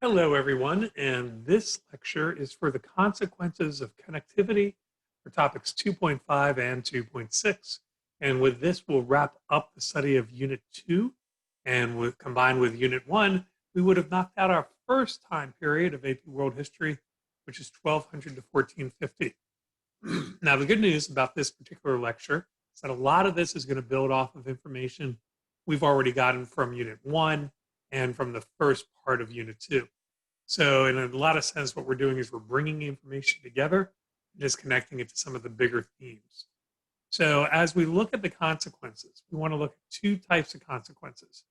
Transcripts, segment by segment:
Hello, everyone, and this lecture is for the consequences of connectivity for topics 2.5 and 2.6. And with this, we'll wrap up the study of Unit 2. And combined with Unit 1, we would have knocked out our first time period of AP World History, which is 1200 to 1450. Now, the good news about this particular lecture is that a lot of this is going to build off of information we've already gotten from Unit 1 and from the first part of Unit 2. So, in a lot of sense, what we're doing is we're bringing information together and just connecting it to some of the bigger themes. So, as we look at the consequences, we want to look at two types of consequences.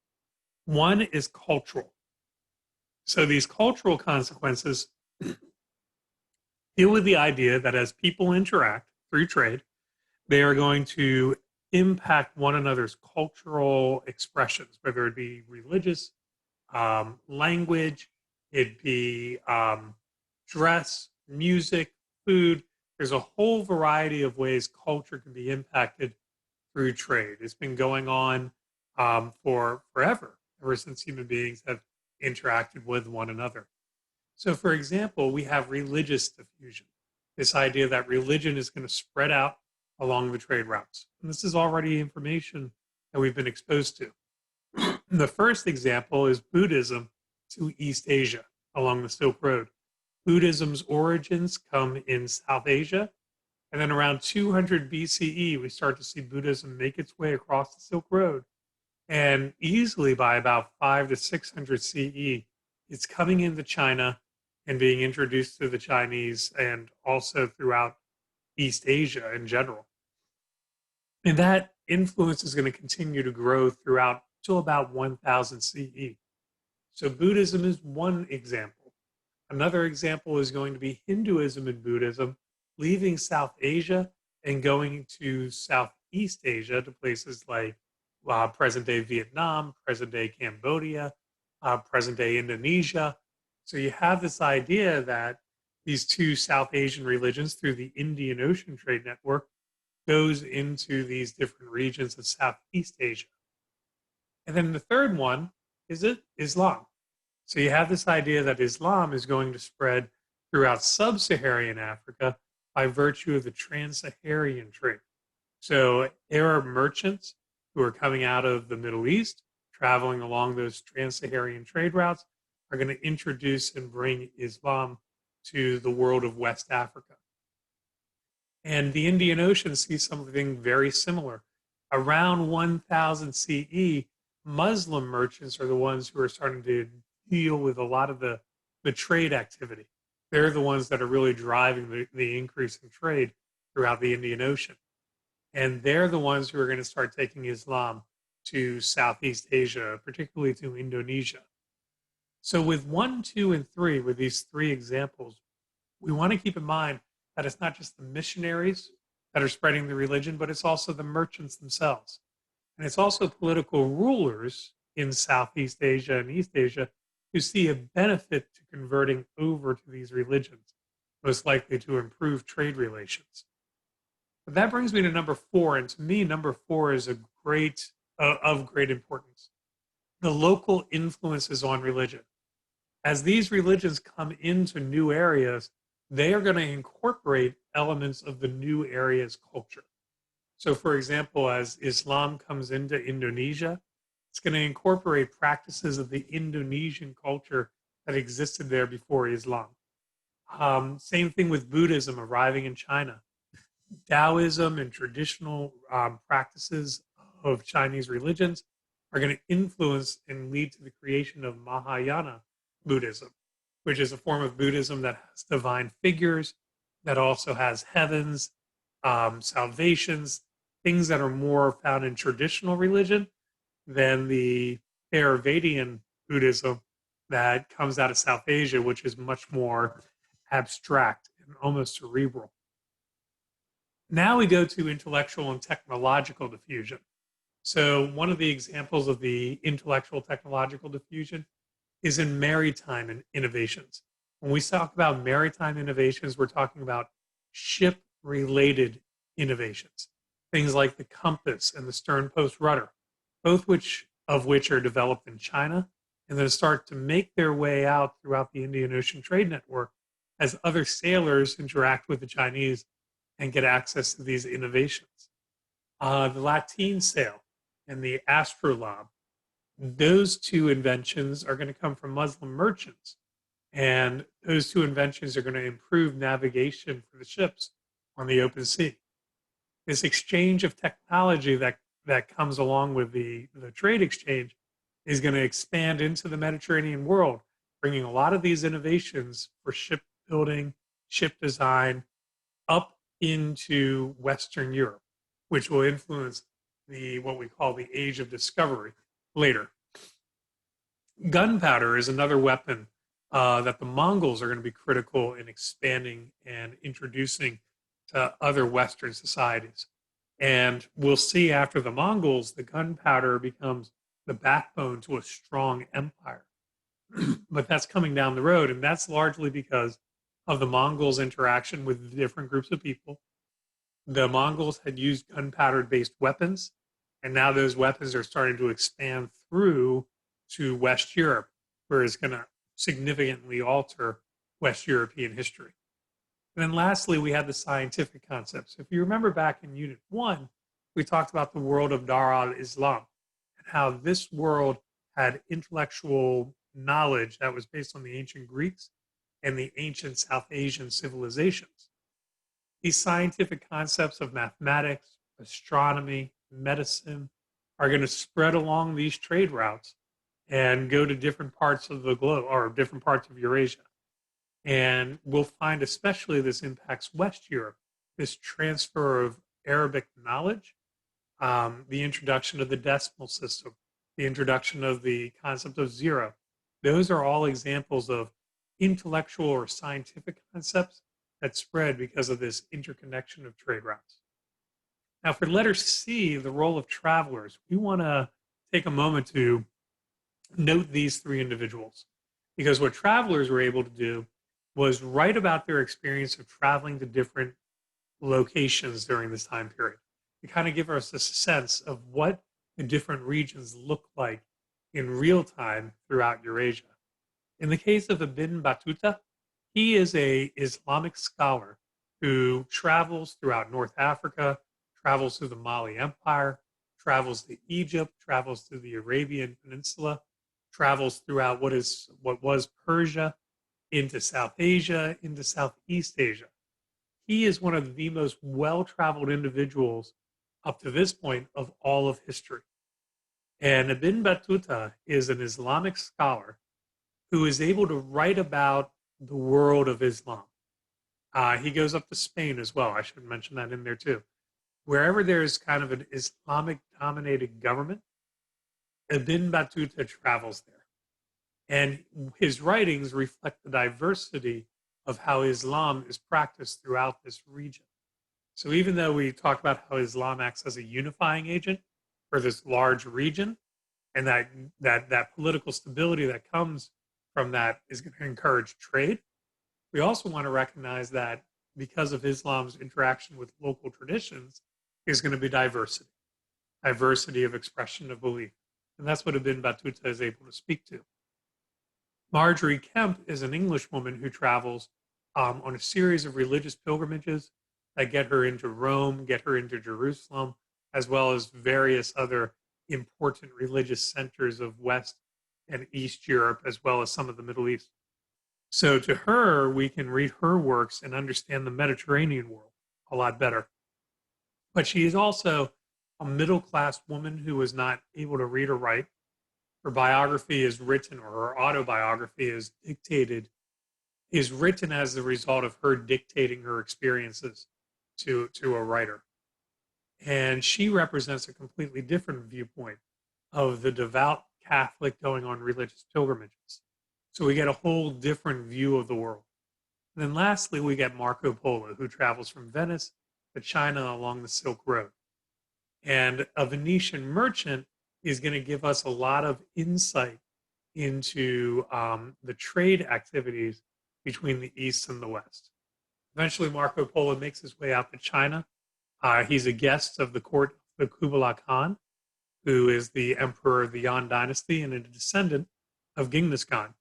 One is cultural. So, these cultural consequences deal with the idea that as people interact through trade, they are going to impact one another's cultural expressions, whether it be religious, language, it be dress, music, food. There's a whole variety of ways culture can be impacted through trade. It's been going on for forever, ever since human beings have interacted with one another. So, for example, we have religious diffusion, this idea that religion is going to spread out along the trade routes. And this is already information that we've been exposed to. The first example is Buddhism to East Asia along the Silk Road. Buddhism's origins come in South Asia, and then around 200 BCE, we start to see Buddhism make its way across the Silk Road. And easily by about 5 to 600 CE, it's coming into China and being introduced to the Chinese and also throughout East Asia in general. And that influence is going to continue to grow throughout till about 1000 CE. So Buddhism is one example. Another example is going to be Hinduism and Buddhism leaving South Asia and going to Southeast Asia to places like present day Vietnam, present day Cambodia, present day Indonesia. So you have this idea that these two South Asian religions through the Indian Ocean Trade Network goes into these different regions of Southeast Asia. And then the third one is Islam. So you have this idea that Islam is going to spread throughout sub-Saharan Africa by virtue of the trans-Saharan trade. So Arab merchants who are coming out of the Middle East, traveling along those trans-Saharan trade routes, are going to introduce and bring Islam to the world of West Africa. And the Indian Ocean sees something very similar. Around 1000 CE, Muslim merchants are the ones who are starting to deal with a lot of the trade activity. They're the ones that are really driving the increase in trade throughout the Indian Ocean. And they're the ones who are going to start taking Islam to Southeast Asia, particularly to Indonesia. So with 1, 2, and 3, with these three examples, we want to keep in mind that it's not just the missionaries that are spreading the religion, but it's also the merchants themselves. And it's also political rulers in Southeast Asia and East Asia who see a benefit to converting over to these religions, most likely to improve trade relations. But that brings me to number 4, and to me, number 4 is of great importance. The local influences on religion. As these religions come into new areas, they are going to incorporate elements of the new area's culture. So, for example, as Islam comes into Indonesia, it's going to incorporate practices of the Indonesian culture that existed there before Islam. Same thing with Buddhism arriving in China. Taoism and traditional practices of Chinese religions are going to influence and lead to the creation of Mahayana Buddhism, which is a form of Buddhism that has divine figures, that also has heavens, salvations, things that are more found in traditional religion than the Theravadian Buddhism that comes out of South Asia, which is much more abstract and almost cerebral. Now we go to intellectual and technological diffusion. So one of the examples of the intellectual technological diffusion is in maritime innovations. When we talk about maritime innovations, we're talking about ship-related innovations. Things like the compass and the stern post rudder, both of which are developed in China and then start to make their way out throughout the Indian Ocean Trade Network as other sailors interact with the Chinese and get access to these innovations. The Latine sail and the astrolabe, those two inventions are going to come from Muslim merchants. And those two inventions are going to improve navigation for the ships on the open sea. This exchange of technology that comes along with the trade exchange is going to expand into the Mediterranean world, bringing a lot of these innovations for shipbuilding, ship design up into Western Europe, which will influence the what we call the age of discovery later. Gunpowder is another weapon that the Mongols are going to be critical in expanding and introducing to other Western societies. And we'll see after the Mongols, the gunpowder becomes the backbone to a strong empire. But that's coming down the road, and that's largely because of the Mongols' interaction with different groups of people. The Mongols had used gunpowder-based weapons, and now those weapons are starting to expand through to West Europe, where it's going to significantly alter West European history. And then lastly, we had the scientific concepts. If you remember back in Unit 1, we talked about the world of Dar al-Islam and how this world had intellectual knowledge that was based on the ancient Greeks and the ancient South Asian civilizations. These scientific concepts of mathematics, astronomy, medicine are going to spread along these trade routes and go to different parts of the globe or different parts of Eurasia. And we'll find especially this impacts West Europe, this transfer of Arabic knowledge, the introduction of the decimal system, the introduction of the concept of zero. Those are all examples of intellectual or scientific concepts that spread because of this interconnection of trade routes. Now, for letter C, the role of travelers, we want to take a moment to note these three individuals because what travelers were able to do was write about their experience of traveling to different locations during this time period to kind of give us a sense of what the different regions look like in real time throughout Eurasia. In the case of Ibn Battuta, he is a Islamic scholar who travels throughout North Africa, travels through the Mali Empire, travels to Egypt, travels through the Arabian Peninsula, travels throughout what was Persia, into South Asia, into Southeast Asia. He is one of the most well-traveled individuals up to this point of all of history. And Ibn Battuta is an Islamic scholar who is able to write about the world of Islam. He goes up to Spain as well. I should mention that in there too. Wherever there's kind of an Islamic-dominated government, Ibn Battuta travels there. And his writings reflect the diversity of how Islam is practiced throughout this region. So even though we talk about how Islam acts as a unifying agent for this large region, and that political stability that comes from that is going to encourage trade, we also want to recognize that because of Islam's interaction with local traditions, there's going to be diversity of expression of belief. And that's what Ibn Battuta is able to speak to. Marjorie Kemp is an English woman who travels on a series of religious pilgrimages that get her into Rome, get her into Jerusalem, as well as various other important religious centers of West and East Europe, as well as some of the Middle East. So to her, we can read her works and understand the Mediterranean world a lot better. But she is also a middle-class woman who was not able to read or write. Her biography is written, or her autobiography is written as the result of her dictating her experiences to a writer. And she represents a completely different viewpoint of the devout Catholic going on religious pilgrimages. So we get a whole different view of the world. And then lastly, we get Marco Polo, who travels from Venice to China along the Silk Road. And a Venetian merchant is going to give us a lot of insight into the trade activities between the East and the West. Eventually, Marco Polo makes his way out to China. He's a guest of the court of the Kublai Khan, who is the emperor of the Yuan dynasty and a descendant of Genghis Khan.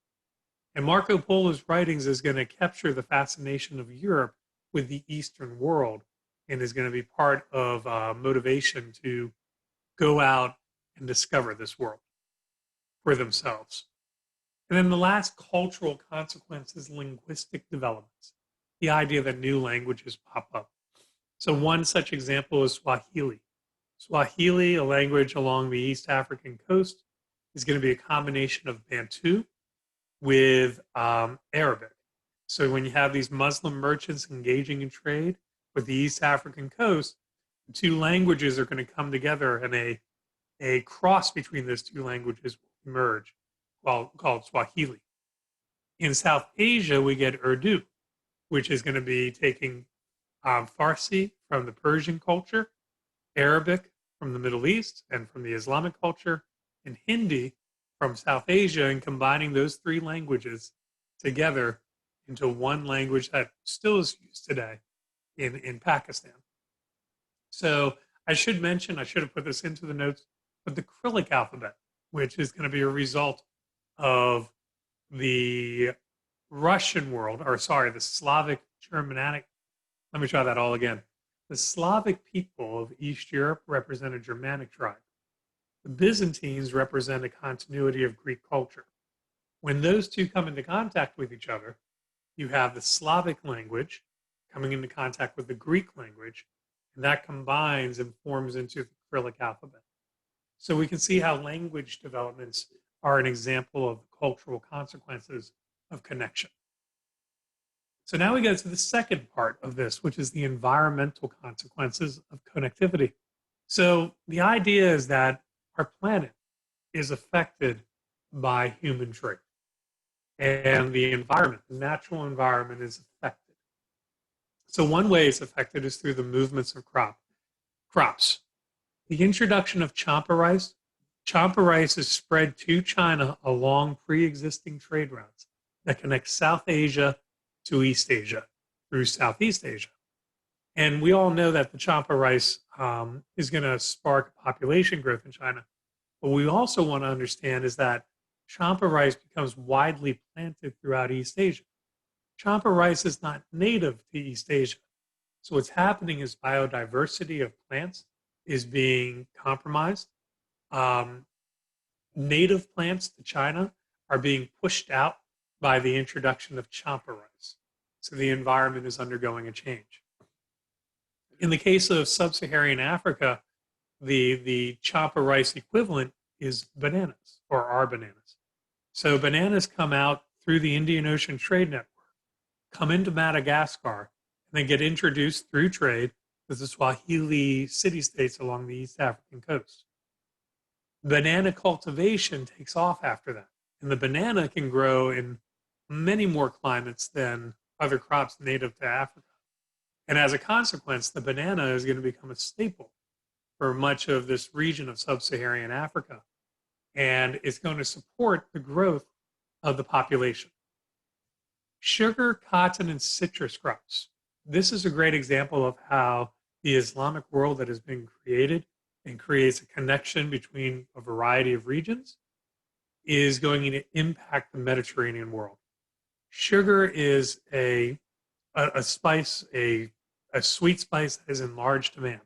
And Marco Polo's writings is going to capture the fascination of Europe with the Eastern world and is going to be part of motivation to go out and discover this world for themselves. And then the last cultural consequence is linguistic developments, the idea that new languages pop up. So one such example is Swahili. Swahili, a language along the East African coast, is going to be a combination of Bantu with Arabic. So when you have these Muslim merchants engaging in trade with the East African coast, the two languages are going to come together and a cross between those two languages will emerge called Swahili. In South Asia, we get Urdu, which is going to be taking Farsi from the Persian culture, Arabic from the Middle East and from the Islamic culture, and Hindi from South Asia, and combining those three languages together into one language that still is used today in Pakistan. So I should mention, I should have put this into the notes, but the Cyrillic alphabet, which is going to be a result of the Russian world, or sorry, the Slavic Germanic. Let me try that all again. The Slavic people of East Europe represent a Germanic tribe. The Byzantines represent a continuity of Greek culture. When those two come into contact with each other, you have the Slavic language coming into contact with the Greek language, and that combines and forms into the Cyrillic alphabet. So we can see how language developments are an example of the cultural consequences of connection. So now we go to the second part of this, which is the environmental consequences of connectivity. So the idea is that our planet is affected by human trade. And the environment, the natural environment, is affected. So one way it's affected is through the movements of crops. The introduction of champa rice is spread to China along pre-existing trade routes that connect South Asia to East Asia through Southeast Asia. And we all know that the champa rice is going to spark population growth in China. What we also want to understand is that champa rice becomes widely planted throughout East Asia. Champa rice is not native to East Asia. So what's happening is biodiversity of plants is being compromised. Native plants to China are being pushed out by the introduction of champa rice. So the environment is undergoing a change. In the case of sub-Saharan Africa, the champa rice equivalent is bananas, or are bananas. So bananas come out through the Indian Ocean Trade Network, come into Madagascar, and then get introduced through trade to the Swahili city-states along the East African coast. Banana cultivation takes off after that, and the banana can grow in many more climates than other crops native to Africa. And as a consequence, the banana is going to become a staple for much of this region of sub-Saharan Africa. And it's going to support the growth of the population. Sugar, cotton, and citrus crops. This is a great example of how the Islamic world that has been created and creates a connection between a variety of regions is going to impact the Mediterranean world. Sugar is a spice, a sweet spice that is in large demand.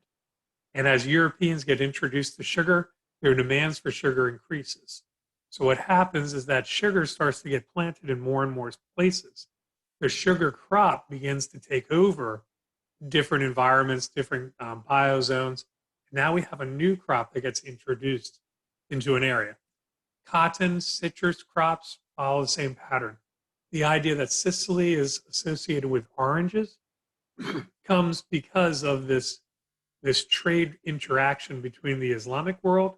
And as Europeans get introduced to sugar, their demands for sugar increases. So what happens is that sugar starts to get planted in more and more places. The sugar crop begins to take over different environments, different biozones. Now we have a new crop that gets introduced into an area. Cotton, citrus crops follow the same pattern. The idea that Sicily is associated with oranges comes because of this trade interaction between the Islamic world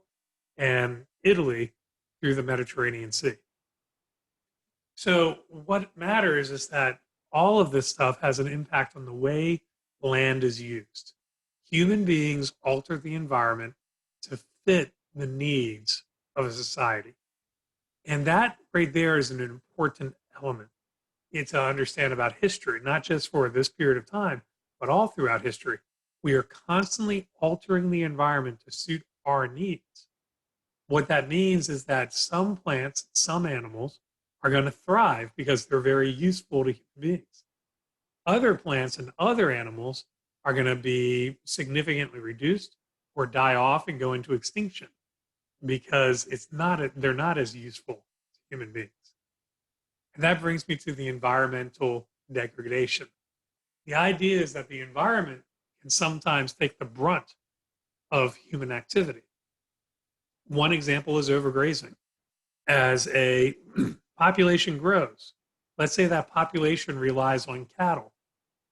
and Italy through the Mediterranean Sea. So what matters is that all of this stuff has an impact on the way land is used. Human beings alter the environment to fit the needs of a society. And that right there is an important element to understand about history, not just for this period of time, but all throughout history. We are constantly altering the environment to suit our needs. What that means is that some plants, some animals are going to thrive because they're very useful to human beings. Other plants and other animals are going to be significantly reduced or die off and go into extinction because they're not as useful to human beings. And that brings me to the environmental degradation. The idea is that the environment can sometimes take the brunt of human activity. One example is overgrazing. As a population grows, let's say that population relies on cattle.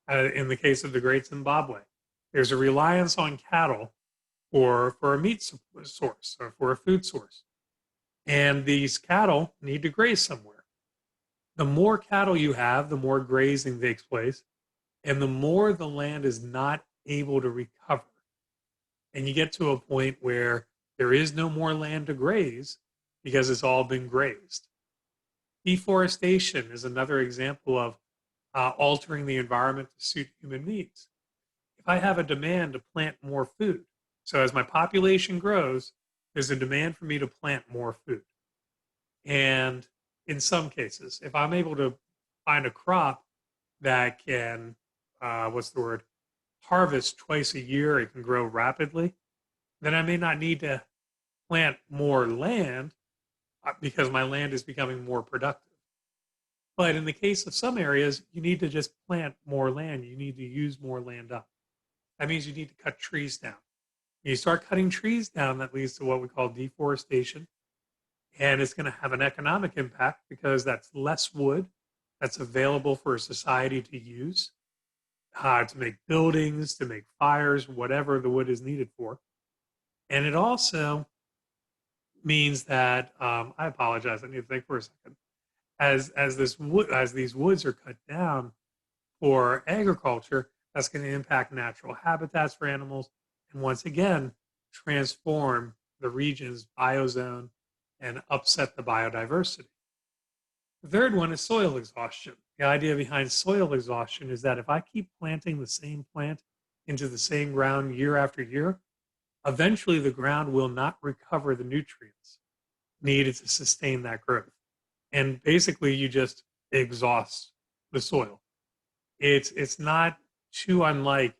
In the case of the Great Zimbabwe, there's a reliance on cattle for a meat source or for a food source. And these cattle need to graze somewhere. The more cattle you have, the more grazing takes place, and the more the land is not able to recover. And you get to a point where there is no more land to graze because it's all been grazed. Deforestation is another example of altering the environment to suit human needs. If I have a demand to plant more food, so as my population grows, there's a demand for me to plant more food. And in some cases, if I'm able to find a crop that can, harvest twice a year, it can grow rapidly, then I may not need to plant more land because my land is becoming more productive. But in the case of some areas, you need to just plant more land. You need to use more land up. That means you need to cut trees down. You start cutting trees down, that leads to what we call deforestation. And it's going to have an economic impact because that's less wood that's available for a society to use to make buildings, to make fires, whatever the wood is needed for. And it also means that I apologize. I need to think for a second. As these woods are cut down for agriculture, that's going to impact natural habitats for animals, and once again transform the region's biozone and upset the biodiversity. The third one is soil exhaustion. The idea behind soil exhaustion is that if I keep planting the same plant into the same ground year after year, eventually the ground will not recover the nutrients needed to sustain that growth. And basically you just exhaust the soil. It's not too unlike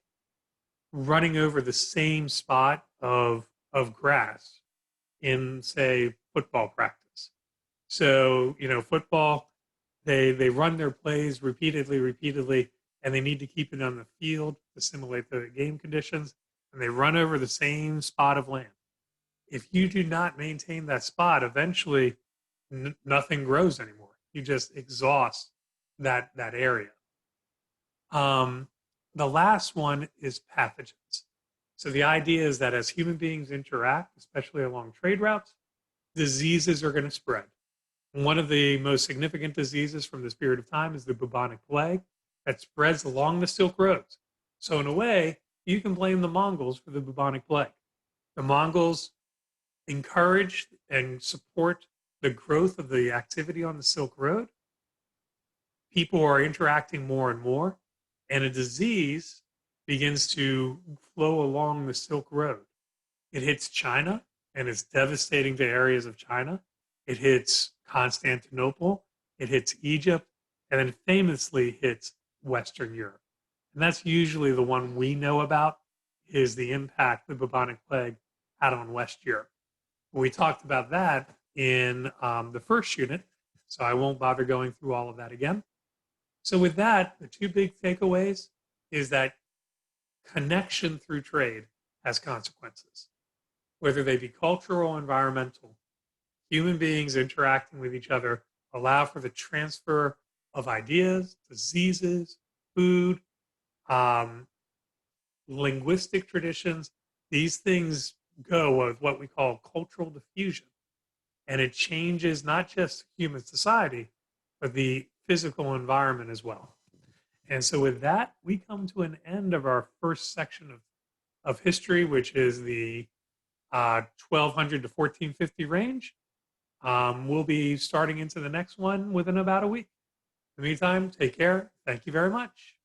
running over the same spot of grass in, say, football practice. So, football, they run their plays repeatedly, and they need to keep it on the field to simulate the game conditions, and they run over the same spot of land. If you do not maintain that spot, eventually nothing grows anymore. You just exhaust that area. The last one is pathogens. So the idea is that as human beings interact, especially along trade routes, diseases are going to spread. One of the most significant diseases from this period of time is the bubonic plague that spreads along the Silk Roads. So in a way, you can blame the Mongols for the bubonic plague. The Mongols encouraged and support the growth of the activity on the Silk Road. People are interacting more and more, and a disease begins to flow along the Silk Road. It hits China, and it's devastating to areas of China. It hits Constantinople, it hits Egypt, and then famously hits Western Europe. And that's usually the one we know about, is the impact the bubonic plague had on West Europe. We talked about that in the first unit, so I won't bother going through all of that again. So with that, the two big takeaways is that connection through trade has consequences, whether they be cultural or environmental. Human beings interacting with each other allow for the transfer of ideas, diseases, food, linguistic traditions. These things go with what we call cultural diffusion. And it changes not just human society, but the physical environment as well. And so with that, we come to an end of our first section of history, which is the 1200 to 1450 range. We'll be starting into the next one within about a week. In the meantime, take care. Thank you very much.